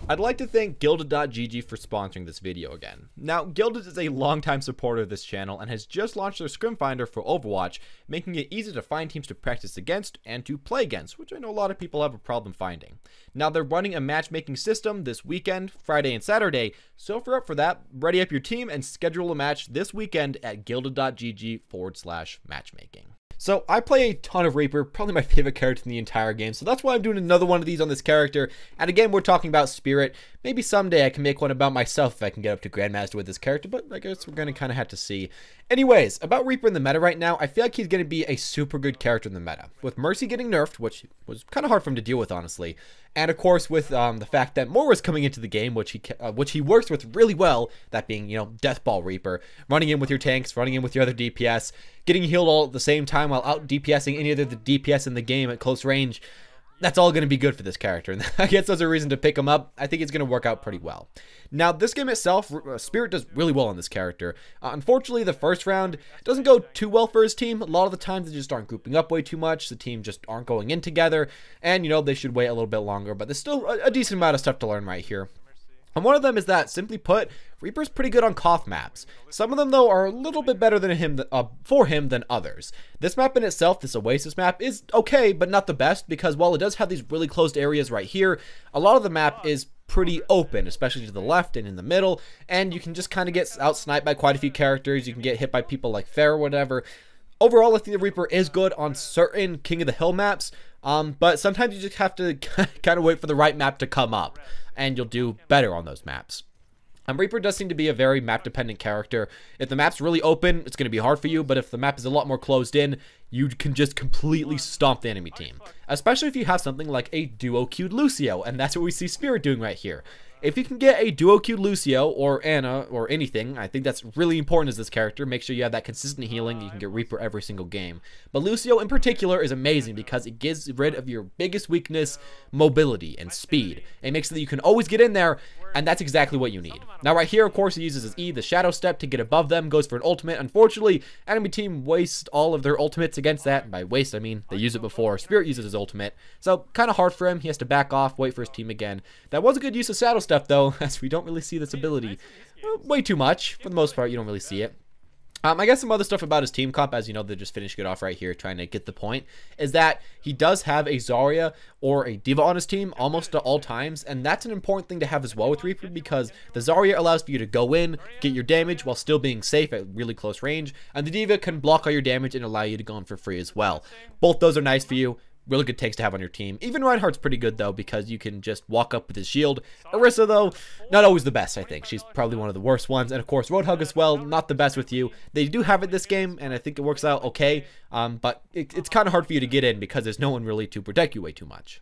I'd like to thank Gilda Gigi for sponsoring this video again. Now, Gilda is a longtime supporter of this channel and has just launched their scrim finder for Overwatch, making it easy to find teams to practice against and to play against, which I know a lot of people have a problem finding. Now, they're running a matchmaking system this weekend, Friday and Saturday, so if you're up for that, ready up your team and schedule a match this weekend at gilda.gg/matchmaking. So I play a ton of Reaper, probably my favorite character in the entire game, so that's why I'm doing another one of these on this character. And again, we're talking about Spirit. Maybe someday I can make one about myself if I can get up to Grandmaster with this character, but I guess we're going to kind of have to see. Anyways, about Reaper in the meta right now, I feel like he's going to be a super good character in the meta. With Mercy getting nerfed, which was kind of hard for him to deal with, honestly. And of course, with the fact that Moira's coming into the game, which he works with really well, that being, you know, Deathball Reaper, running in with your tanks, running in with your other DPS, getting healed all at the same time while out DPSing any other DPS in the game at close range. That's all going to be good for this character, and I guess there's a reason to pick him up. I think it's going to work out pretty well. Now, this game itself, Spirit does really well on this character. Unfortunately, the first round doesn't go too well for his team. A lot of the times, they just aren't grouping up way too much. The team just aren't going in together, and, you know, they should wait a little bit longer, but there's still a decent amount of stuff to learn right here. And one of them is that, simply put, Reaper's pretty good on Koth maps. Some of them, though, are a little bit better than for him than others. This map in itself, this Oasis map, is okay, but not the best, because while it does have these really closed areas right here, a lot of the map is pretty open, especially to the left and in the middle, and you can just kind of get out-sniped by quite a few characters. You can get hit by people like Fair or whatever. Overall, I think the Reaper is good on certain King of the Hill maps, but sometimes you just have to kind of wait for the right map to come up, and you'll do better on those maps. Reaper does seem to be a very map-dependent character. If the map's really open, it's going to be hard for you, but if the map is a lot more closed in, you can just completely stomp the enemy team. Especially if you have something like a duo-queued Lucio, and that's what we see Spirit doing right here. If you can get a duo-queued Lucio or Anna or anything, I think that's really important as this character. Make sure you have that consistent healing. You can get Reaper every single game. But Lucio in particular is amazing because it gets rid of your biggest weakness, mobility and speed. It makes it that you can always get in there, and that's exactly what you need. Now right here, of course, he uses his E, the Shadow Step, to get above them, goes for an ultimate. Unfortunately, enemy team wastes all of their ultimates against that. And by waste, I mean they use it before. Spirit uses his ultimate. So kind of hard for him. He has to back off, wait for his team again. That was a good use of Shadow Step, though, as we don't really see this ability way too much. For the most part, you don't really see it. I guess some other stuff about his team comp, as you know, they're just finishing it off right here, trying to get the point, is that he does have a Zarya or a D.Va on his team almost at all times, and that's an important thing to have as well with Reaper, because the Zarya allows for you to go in, get your damage while still being safe at really close range, and the D.Va can block all your damage and allow you to go in for free as well. Both those are nice for you. Really good takes to have on your team. Even Reinhardt's pretty good, though, because you can just walk up with his shield. Orisa, though, not always the best, I think. She's probably one of the worst ones. And, of course, Roadhog as well, not the best with you. They do have it this game, and I think it works out okay. But it's kind of hard for you to get in because there's no one really to protect you way too much.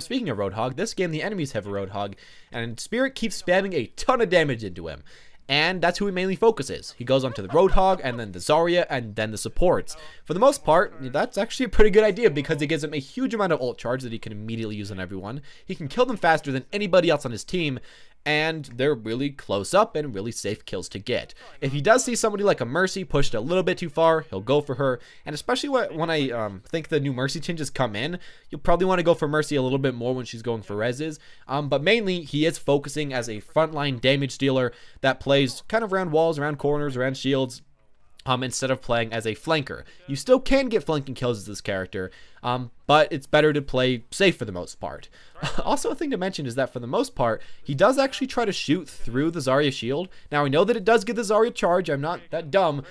Speaking of Roadhog, this game, the enemies have a Roadhog, and Spirit keeps spamming a ton of damage into him. And that's who he mainly focuses. He goes on to the Roadhog, and then the Zarya, and then the supports. For the most part, that's actually a pretty good idea because it gives him a huge amount of ult charge that he can immediately use on everyone. He can kill them faster than anybody else on his team, and they're really close up and really safe kills to get. If he does see somebody like a Mercy pushed a little bit too far, he'll go for her. And especially when I think the new Mercy changes come in, you'll probably want to go for Mercy a little bit more when she's going for reses. But mainly, he is focusing as a frontline damage dealer that plays kind of around walls, around corners, around shields. Instead of playing as a flanker. You still can get flanking kills as this character, but it's better to play safe for the most part. Also, a thing to mention is that for the most part, he does actually try to shoot through the Zarya shield. Now, I know that it does give the Zarya charge, I'm not that dumb,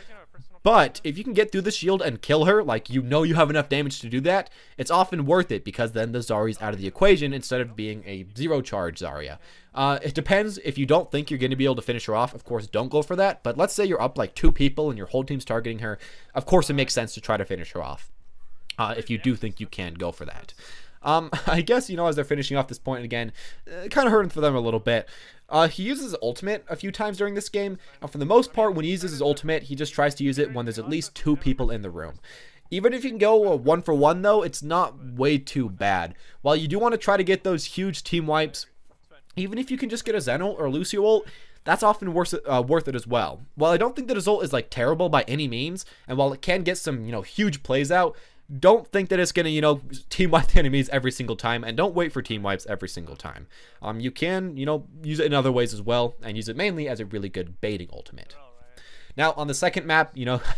but if you can get through the shield and kill her, like you know you have enough damage to do that, it's often worth it because then the Zarya's out of the equation instead of being a zero charge Zarya. It depends. If you don't think you're going to be able to finish her off, of course, don't go for that. But let's say you're up like 2 people and your whole team's targeting her. Of course, it makes sense to try to finish her off. If you do think you can, go for that. I guess, you know, as they're finishing off this point again, kind of hurting for them a little bit. He uses his ultimate a few times during this game, and for the most part, when he uses his ultimate, he just tries to use it when there's at least 2 people in the room. Even if you can go 1-for-1, though, it's not way too bad. While you do want to try to get those huge team wipes, even if you can just get a Zen ult or a Lucio ult, that's often worth it as well. While I don't think that his ult is like terrible by any means, and while it can get some, you know, huge plays out, don't think that it's going to, team wipe the enemies every single time, and don't wait for team wipes every single time. You can, use it in other ways as well, and use it mainly as a really good baiting ultimate. Now, on the second map,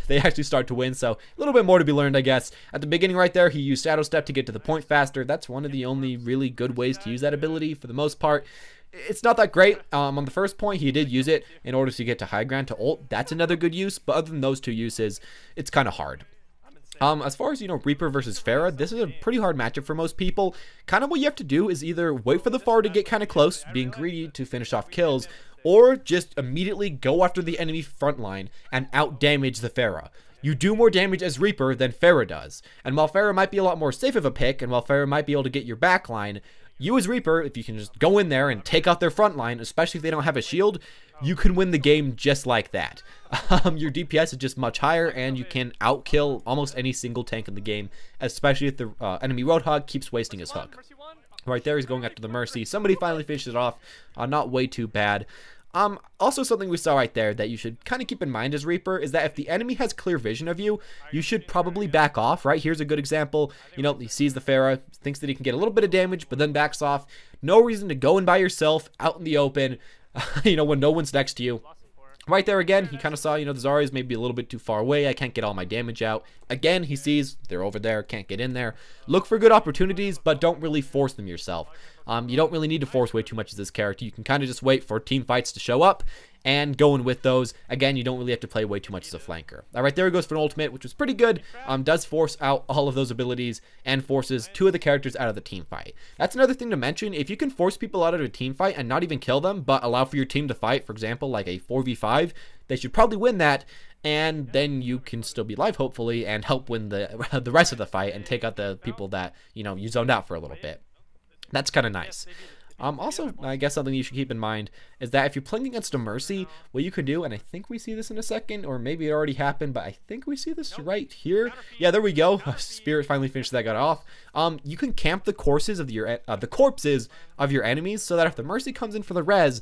they actually start to win, so a little bit more to be learned, I guess. At the beginning right there, he used Shadow Step to get to the point faster. That's one of the only really good ways to use that ability for the most part. It's not that great. On the first point, he did use it in order to get to high ground to ult. That's another good use, but other than those two uses, it's kind of hard. As far as, Reaper versus Pharah, this is a pretty hard matchup for most people. Kind of what you have to do is either wait for the Pharah to get kind of close, being greedy to finish off kills, or just immediately go after the enemy front line and out-damage the Pharah. You do more damage as Reaper than Pharah does. And while Pharah might be a lot more safe of a pick, and while Pharah might be able to get your back line, you as Reaper, if you can just go in there and take out their front line, especially if they don't have a shield, you can win the game just like that. Your DPS is just much higher, and you can outkill almost any single tank in the game, especially if the enemy Roadhog keeps wasting his hook. Right there, he's going after the Mercy. Somebody finally finishes it off. Not way too bad. Also something we saw right there that you should kind of keep in mind as Reaper is that if the enemy has clear vision of you, you should probably back off, right? Here's a good example. He sees the Pharah, thinks that he can get a little bit of damage, but then backs off. No reason to go in by yourself, out in the open, when no one's next to you. Right there again, he kind of saw, the Zarya's maybe a little bit too far away. I can't get all my damage out. Again, he sees they're over there, can't get in there. Look for good opportunities, but don't really force them yourself. You don't really need to force way too much of this character. You can kind of just wait for team fights to show up and go in with those. Again, you don't really have to play way too much as a flanker. All right, there he goes for an ultimate, which was pretty good. Does force out all of those abilities and forces two of the characters out of the team fight. That's another thing to mention. If you can force people out of a team fight and not even kill them, but allow for your team to fight, for example, like a 4v5, they should probably win that. And then you can still be live, hopefully, and help win the rest of the fight and take out the people that, you zoned out for a little bit. That's kind of nice. Also, I guess something you should keep in mind is that if you're playing against a Mercy, what you could do, and I think we see this in a second, or maybe it already happened, but I think we see this right here. Yeah, there we go. Spirit finally finished that guy off. You can camp the corpses of your enemies so that if the Mercy comes in for the res,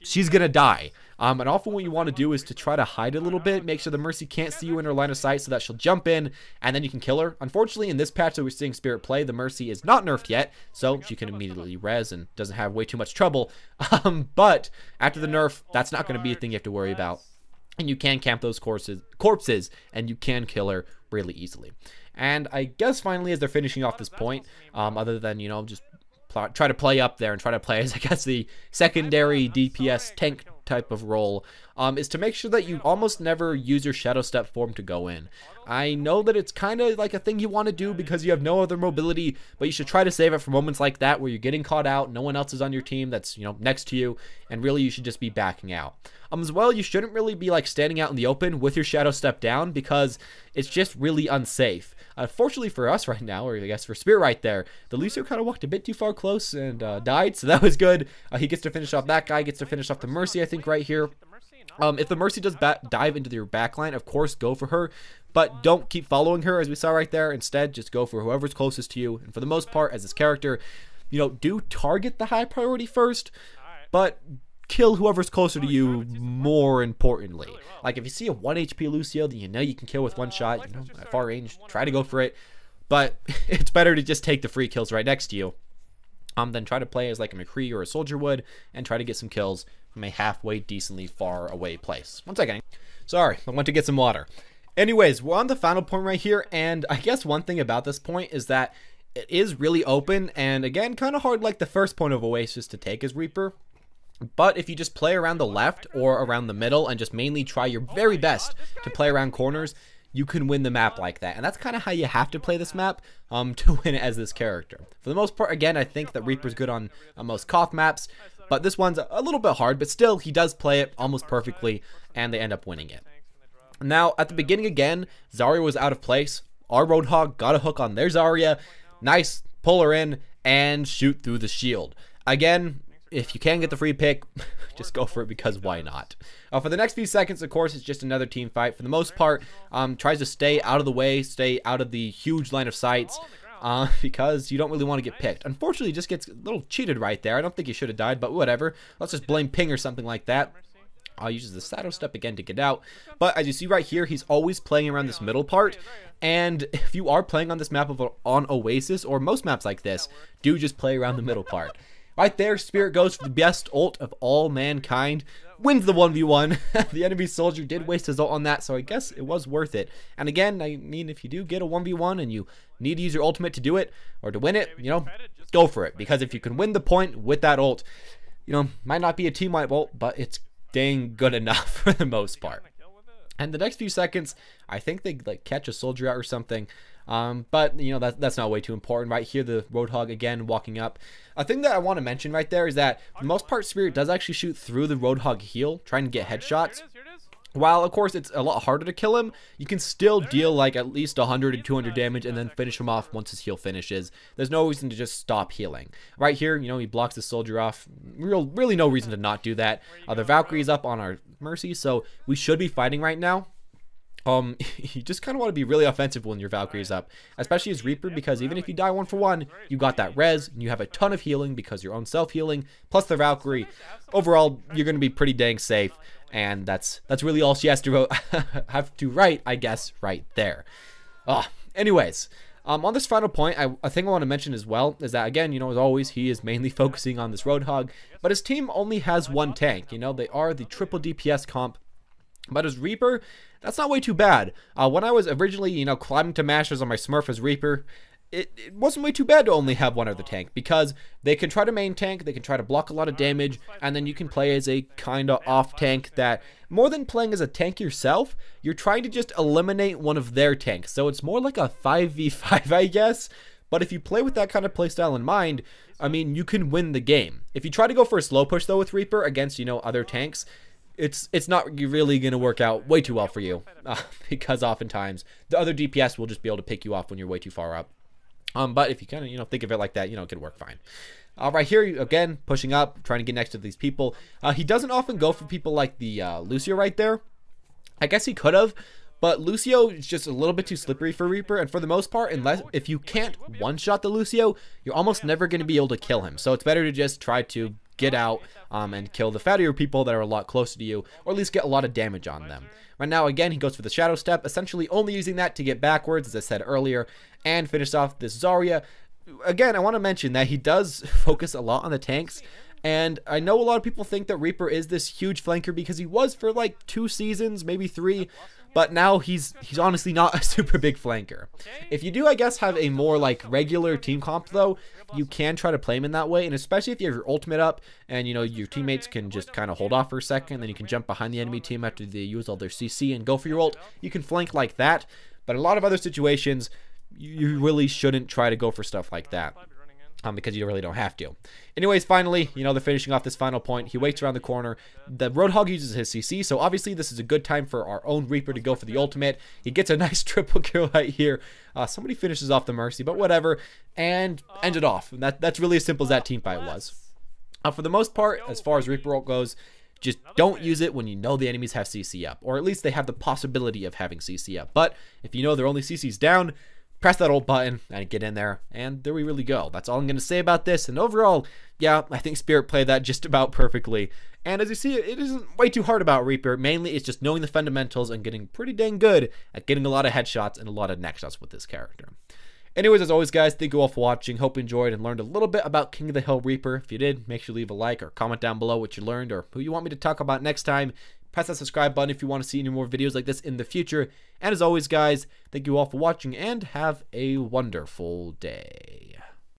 she's gonna die. And often what you want to do is to try to hide a little bit, make sure the Mercy can't see you in her line of sight so that she'll jump in and then you can kill her. Unfortunately, in this patch that we're seeing Spirit play, the Mercy is not nerfed yet, so she can immediately res and doesn't have way too much trouble. But after the nerf, that's not going to be a thing you have to worry about. And you can camp those corpses and you can kill her really easily. And I guess finally, as they're finishing off this point, other than, just try to play up there and try to play as, I guess, the secondary DPS tank type of role, is to make sure that you almost never use your Shadow Step form to go in. I know that it's kind of like a thing you want to do because you have no other mobility, but you should try to save it for moments like that where you're getting caught out, no one else is on your team that's, next to you, and really you should just be backing out. As well, you shouldn't really be like standing out in the open with your Shadow Step down because it's just really unsafe. Fortunately for us right now, or I guess for Spirit right there, the Lucio kind of walked a bit too far close and died, so that was good. He gets to finish off that guy, gets to finish off the Mercy, I think, right here. If the Mercy does dive into your backline, of course, go for her, but don't keep following her, as we saw right there. Instead, just go for whoever's closest to you, and for the most part, as this character, do target the high priority first, but kill whoever's closer to you more importantly. Like if you see a 1 HP Lucio that you can kill with one shot, at far range, try to go for it. But it's better to just take the free kills right next to you. Then try to play as like a McCree or a Soldier would and try to get some kills from a halfway decently far away place. One second. Sorry, I went to get some water. Anyways, we're on the final point right here, and I guess one thing about this point is that it is really open, and again, kind of hard like the first point of Oasis to take as Reaper. But if you just play around the left or around the middle and just mainly try your very best to play around corners, you can win the map like that. And that's kind of how you have to play this map to win as this character. For the most part, again, I think that Reaper's good on most Koth maps, but this one's a little bit hard, but still, he does play it almost perfectly, and they end up winning it. Now, at the beginning again, Zarya was out of place. Our Roadhog got a hook on their Zarya. Nice, pull her in, and shoot through the shield. Again, if you can get the free pick, just go for it because why not? For the next few seconds, of course, it's just another team fight. For the most part, tries to stay out of the way, stay out of the huge line of sights, because you don't really want to get picked. Unfortunately, just gets a little cheated right there. I don't think he should have died, but whatever. Let's just blame Ping or something like that. Uses the shadow step again to get out. But as you see right here, he's always playing around this middle part. And if you are playing on this map on Oasis, or most maps like this, do just play around the middle part. Right there, Spirit goes for the best ult of all mankind. Wins the 1v1. The enemy soldier did waste his ult on that, so I guess it was worth it. And again, I mean, if you do get a 1v1 and you need to use your ultimate to do it, or to win it, you know, go for it. Because if you can win the point with that ult, you know, might not be a team wipe ult, but it's dang good enough for the most part. And the next few seconds, I think they like catch a soldier out or something. But you know, that's not way too important. Right here, the Roadhog again walking up. A thing that I want to mention right there is that for the most part, Spirit does actually shoot through the Roadhog heel, trying to get headshots. While of course it's a lot harder to kill him, you can still deal like at least 100 to 200 damage and then finish him off once his heal finishes. There's no reason to just stop healing. Right here, you know, he blocks the soldier off. Really no reason to not do that. The Valkyrie's up on our mercy, so we should be fighting right now. You just kind of want to be really offensive when your Valkyrie's up, especially as Reaper, because even if you die 1-for-1, you got that res, and you have a ton of healing because your own self-healing, plus the Valkyrie. Overall, you're going to be pretty dang safe, and that's really all she has to have to write, I guess, right there. Anyways, on this final point, a thing I want to mention as well is that, again, you know, as always, he is mainly focusing on this Roadhog, but his team only has one tank. You know, they are the triple DPS comp. But as Reaper, that's not way too bad. When I was originally, you know, climbing to Masters on my Smurf as Reaper, it wasn't way too bad to only have one other tank, because they can try to main tank, they can try to block a lot of damage, and then you can play as a kind of off tank that, more than playing as a tank yourself, you're trying to just eliminate one of their tanks. So it's more like a 5v5, I guess. But if you play with that kind of playstyle in mind, I mean, you can win the game. If you try to go for a slow push, though, with Reaper against, you know, other tanks, it's not really going to work out way too well for you, because oftentimes the other DPS will just be able to pick you off when you're way too far up. But if you kind of, you know, think of it like that, you know, it could work fine. Right here, again, pushing up, trying to get next to these people. He doesn't often go for people like the Lucio right there. I guess he could have, but Lucio is just a little bit too slippery for Reaper, and for the most part, if you can't one-shot the Lucio, you're almost never going to be able to kill him. So it's better to just try to get out and kill the fattier people that are a lot closer to you, or at least get a lot of damage on them. Right now, again, he goes for the Shadow Step, essentially only using that to get backwards, as I said earlier, and finish off this Zarya. Again, I want to mention that he does focus a lot on the tanks, and I know a lot of people think that Reaper is this huge flanker because he was for like 2 seasons, maybe 3, but now he's honestly not a super big flanker. If you do, I guess, have a more like regular team comp though, you can try to play him in that way, and especially if you have your ultimate up and, you know, your teammates can just kind of hold off for a second, then you can jump behind the enemy team after they use all their CC and go for your ult. You can flank like that, but in a lot of other situations, you really shouldn't try to go for stuff like that. Because you really don't have to. Anyways, finally, you know, they're finishing off this final point. He waits around the corner. The Roadhog uses his CC, so obviously this is a good time for our own Reaper to go for the ultimate. He gets a nice triple kill right here. Somebody finishes off the Mercy, but whatever, and ends it off. And that's really as simple as that team fight was. For the most part, as far as Reaper ult goes, just don't use it when you know the enemies have CC up, or at least they have the possibility of having CC up. But if you know they're only CC's down, press that ult button and get in there, and there we really go. That's all I'm going to say about this, and overall, yeah, I think Spirit played that just about perfectly. And as you see, it isn't way too hard about Reaper. Mainly, it's just knowing the fundamentals and getting pretty dang good at getting a lot of headshots and a lot of neck shots with this character. Anyways, as always, guys, thank you all for watching. Hope you enjoyed and learned a little bit about King of the Hill Reaper. If you did, make sure you leave a like or comment down below what you learned or who you want me to talk about next time. Press that subscribe button if you want to see any more videos like this in the future. And as always, guys, thank you all for watching and have a wonderful day.